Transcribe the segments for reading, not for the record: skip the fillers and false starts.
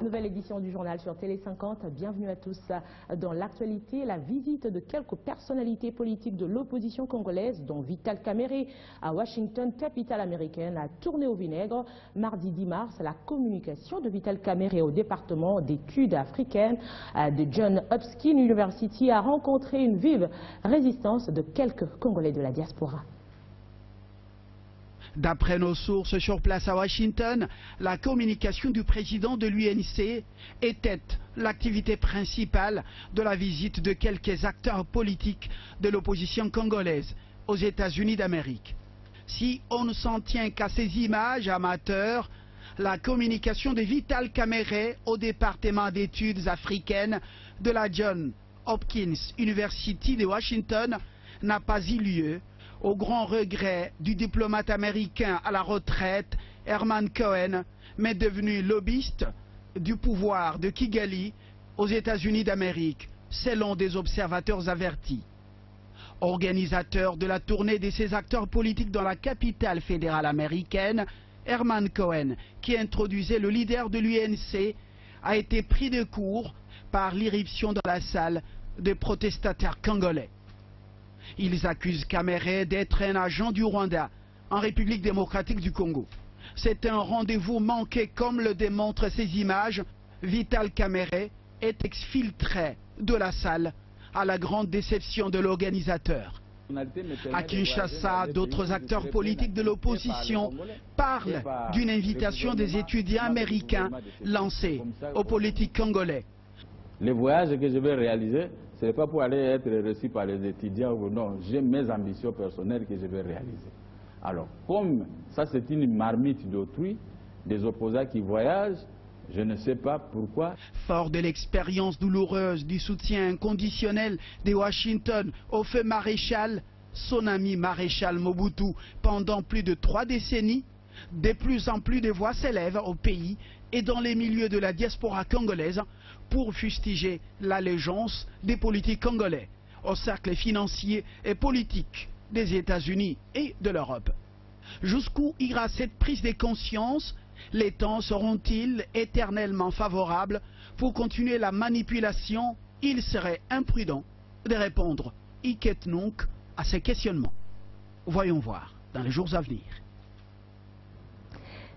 Nouvelle édition du journal sur Télé 50. Bienvenue à tous. Dans l'actualité, la visite de quelques personnalités politiques de l'opposition congolaise, dont Vital Kamerhe à Washington, capitale américaine, a tourné au vinaigre. Mardi 10 mars, la communication de Vital Kamerhe au département d'études africaines de Johns Hopkins University a rencontré une vive résistance de quelques Congolais de la diaspora. D'après nos sources sur place à Washington, la communication du président de l'UNC était l'activité principale de la visite de quelques acteurs politiques de l'opposition congolaise aux États-Unis d'Amérique. Si on ne s'en tient qu'à ces images amateurs, la communication de Vital Kamerhe au département d'études africaines de la Johns Hopkins University de Washington n'a pas eu lieu, au grand regret du diplomate américain à la retraite, Herman Cohen, mais devenu lobbyiste du pouvoir de Kigali aux États-Unis d'Amérique, selon des observateurs avertis. Organisateur de la tournée de ces acteurs politiques dans la capitale fédérale américaine, Herman Cohen, qui introduisait le leader de l'UNC, a été pris de court par l'irruption dans la salle de protestataires congolais. Ils accusent Kamerhe d'être un agent du Rwanda en République démocratique du Congo. C'est un rendez-vous manqué comme le démontrent ces images. Vital Kamerhe est exfiltré de la salle à la grande déception de l'organisateur. À Kinshasa, d'autres acteurs politiques de l'opposition parlent d'une invitation des étudiants américains lancée aux politiques congolais. Les voyages que je vais réaliser, ce n'est pas pour aller être reçu par les étudiants ou non. J'ai mes ambitions personnelles que je vais réaliser. Alors, comme ça c'est une marmite d'autrui, des opposants qui voyagent, je ne sais pas pourquoi. Fort de l'expérience douloureuse du soutien inconditionnel de Washington au feu maréchal, son ami maréchal Mobutu, pendant plus de 3 décennies, de plus en plus de voix s'élèvent au pays et dans les milieux de la diaspora congolaise pour fustiger l'allégeance des politiques congolais au cercle financier et politique des États-Unis et de l'Europe. Jusqu'où ira cette prise de conscience? Les temps seront-ils éternellement favorables pour continuer la manipulation? Il serait imprudent de répondre hic et nunc à ces questionnements. Voyons voir dans les jours à venir.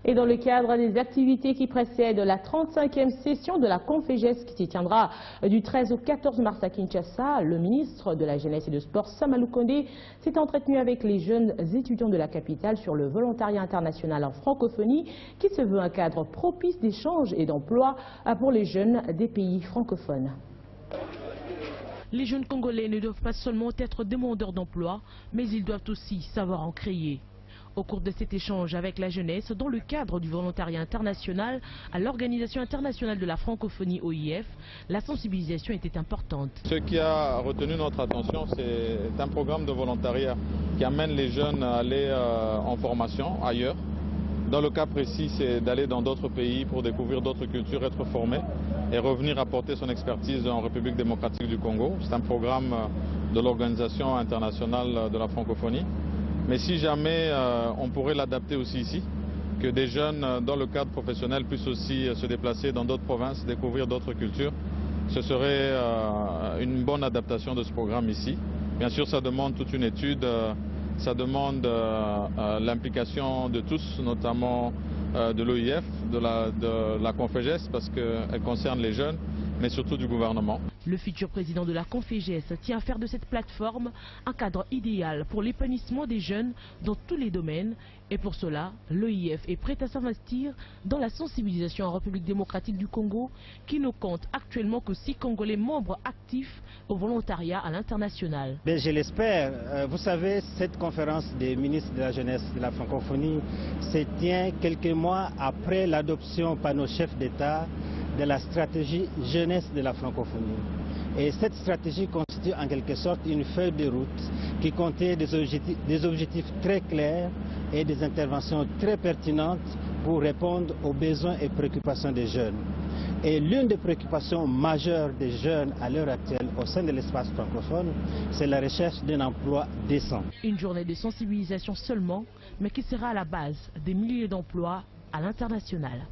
Et dans le cadre des activités qui précèdent la 35e session de la Conféges qui s'y tiendra du 13 au 14 mars à Kinshasa, le ministre de la Jeunesse et du Sport, Samalou Kondé, s'est entretenu avec les jeunes étudiants de la capitale sur le volontariat international en francophonie qui se veut un cadre propice d'échange et d'emploi pour les jeunes des pays francophones. Les jeunes Congolais ne doivent pas seulement être demandeurs d'emploi, mais ils doivent aussi savoir en créer. Au cours de cet échange avec la jeunesse, dans le cadre du volontariat international à l'Organisation internationale de la francophonie OIF, la sensibilisation était importante. Ce qui a retenu notre attention, c'est un programme de volontariat qui amène les jeunes à aller en formation ailleurs. Dans le cas précis, c'est d'aller dans d'autres pays pour découvrir d'autres cultures, être formé et revenir apporter son expertise en République démocratique du Congo. C'est un programme de l'Organisation internationale de la francophonie. Mais si jamais on pourrait l'adapter aussi ici, que des jeunes dans le cadre professionnel puissent aussi se déplacer dans d'autres provinces, découvrir d'autres cultures, ce serait une bonne adaptation de ce programme ici. Bien sûr, ça demande toute une étude, ça demande l'implication de tous, notamment de l'OIF, de la Conféges, parce qu'elle concerne les jeunes, mais surtout du gouvernement. Le futur président de la Conféges tient à faire de cette plateforme un cadre idéal pour l'épanouissement des jeunes dans tous les domaines. Et pour cela, l'OIF est prête à s'investir dans la sensibilisation en République démocratique du Congo, qui ne compte actuellement que 6 Congolais membres actifs au volontariat à l'international. Je l'espère. Vous savez, cette conférence des ministres de la jeunesse de la francophonie se tient quelques mois après l'adoption par nos chefs d'État de la stratégie jeunesse de la francophonie. Et cette stratégie constitue en quelque sorte une feuille de route qui contient des objectifs très clairs et des interventions très pertinentes pour répondre aux besoins et préoccupations des jeunes. Et l'une des préoccupations majeures des jeunes à l'heure actuelle au sein de l'espace francophone, c'est la recherche d'un emploi décent. Une journée de sensibilisation seulement, mais qui sera à la base des milliers d'emplois à l'international.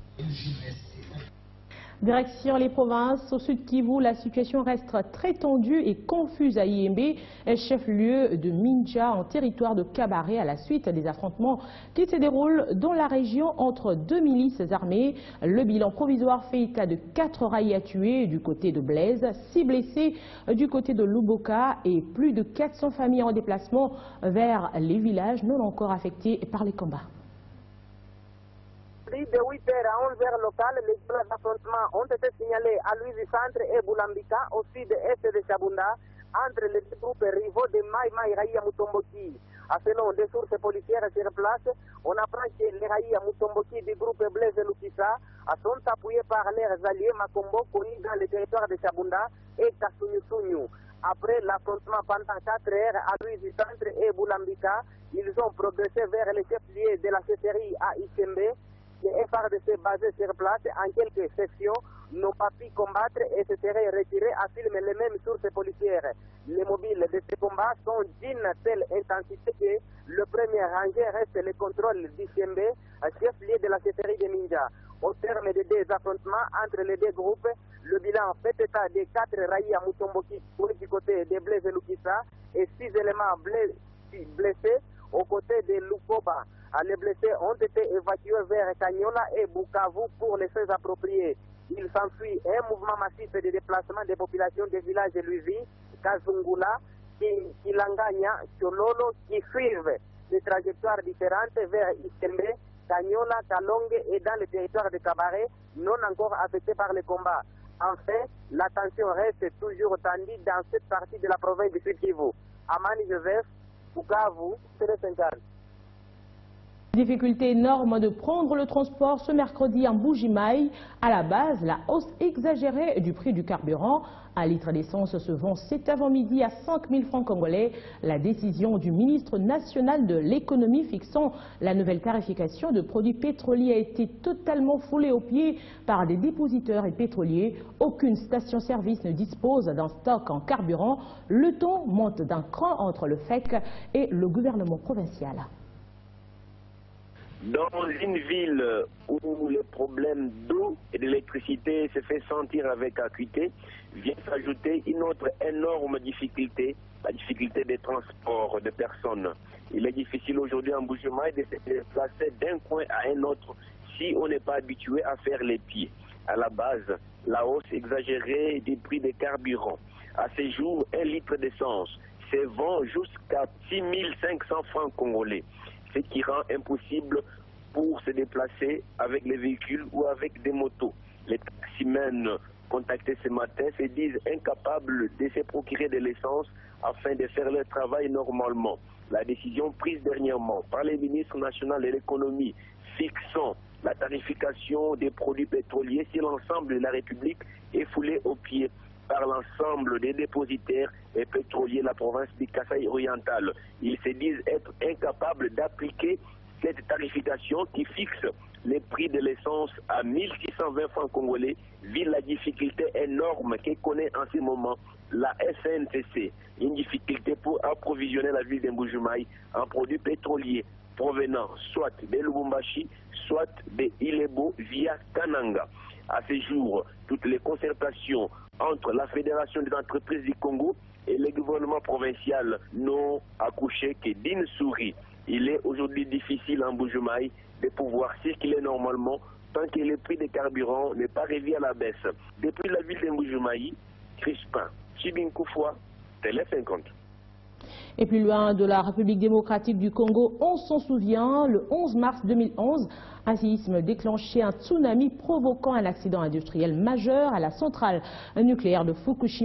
Direction les provinces, au sud Kivu, la situation reste très tendue et confuse à Yembe, chef-lieu de Minja en territoire de Kabare à la suite des affrontements qui se déroulent dans la région entre deux milices armées. Le bilan provisoire fait état de 4 raïas tués du côté de Blaise, 6 blessés du côté de Luboka et plus de 400 familles en déplacement vers les villages non encore affectés par les combats. De 8h à 11h locales, les affrontements ont été signalés à Louisi Centre et Boulambika, au sud-est de Chabunda, entre les deux groupes rivaux de Maï Raïa Mutomboki. Selon des sources policières sur place, on apprend que les Raïa Mutomboki du groupe Blaise Lukisa sont appuyés par leurs alliés Makombo, connus dans le territoire de Chabunda et Kasunyusunyu. Après l'affrontement pendant 4 heures à Louisi Centre et Boulambika, ils ont progressé vers les chefs-lieux de la CTRI à Ikembe. Les FARDC basés sur place en quelques sections n'ont pas pu combattre et se seraient retirés, affirment les mêmes sources policières. Les mobiles de ces combats sont d'une telle intensité que le premier rangé reste le contrôle d'Ikembe, chef-lieu de la CTRI de Minja. Au terme de 2 affrontements entre les 2 groupes, le bilan fait état de 4 raïas Mutomboki du côté de Blaise Lukisa et 6 éléments blessés aux côtés de Lukoba. Les blessés ont été évacués vers Kanyola et Bukavu pour les soins appropriés. Il s'ensuit un mouvement massif de déplacement des populations des villages de Luivi, Kazungula, Kilanganya, Chololo, qui suivent des trajectoires différentes vers Ikembe, Kanyola, Kalonge et dans le territoire de Kabare, non encore affectés par les combats. Enfin, la tension reste toujours tendue dans cette partie de la province du Sud-Kivu. Amani Joseph, Bukavu, Télé50. Difficulté énorme de prendre le transport ce mercredi en Mbuji-Mayi. À la base, la hausse exagérée du prix du carburant. Un litre d'essence se vend cet avant-midi à 5 000 francs congolais. La décision du ministre national de l'économie fixant la nouvelle tarification de produits pétroliers a été totalement foulée aux pieds par des dépositeurs et pétroliers. Aucune station-service ne dispose d'un stock en carburant. Le ton monte d'un cran entre le FEC et le gouvernement provincial. Dans une ville où le problème d'eau et d'électricité se fait sentir avec acuité, vient s'ajouter une autre énorme difficulté, la difficulté des transports de personnes. Il est difficile aujourd'hui en Mbuji-Mayi de se déplacer d'un coin à un autre si on n'est pas habitué à faire les pieds. À la base, la hausse exagérée des prix des carburants. À ce jour, 1 litre d'essence se vend jusqu'à 6 500 francs congolais. Ce qui rend impossible pour se déplacer avec les véhicules ou avec des motos. Les taximens contactés ce matin se disent incapables de se procurer de l'essence afin de faire leur travail normalement. La décision prise dernièrement par le ministre national de l'économie fixant la tarification des produits pétroliers sur l'ensemble de la République est foulée aux pieds par l'ensemble des dépositaires et pétroliers de la province du Kasaï oriental. Ils se disent être incapables d'appliquer cette tarification qui fixe les prix de l'essence à 1620 francs congolais, vu la difficulté énorme que connaît en ce moment la SNCC. Une difficulté pour approvisionner la ville de Mbuji-Mayi en produits pétroliers provenant soit de Lubumbashi, soit de Ilebo via Kananga. À ce jour, toutes les concertations entre la Fédération des entreprises du Congo et le gouvernement provincial n'ont accouché que d'une souris. Il est aujourd'hui difficile en Mbuji-Mayi de pouvoir circuler normalement tant que le prix des carburants n'est pas revu à la baisse. Depuis la ville de Mbuji-Mayi, Crispin Chibinkoufwa, Télé 50. Et plus loin de la République démocratique du Congo, on s'en souvient, le 11 mars 2011, un séisme déclenchait un tsunami provoquant un accident industriel majeur à la centrale nucléaire de Fukushima.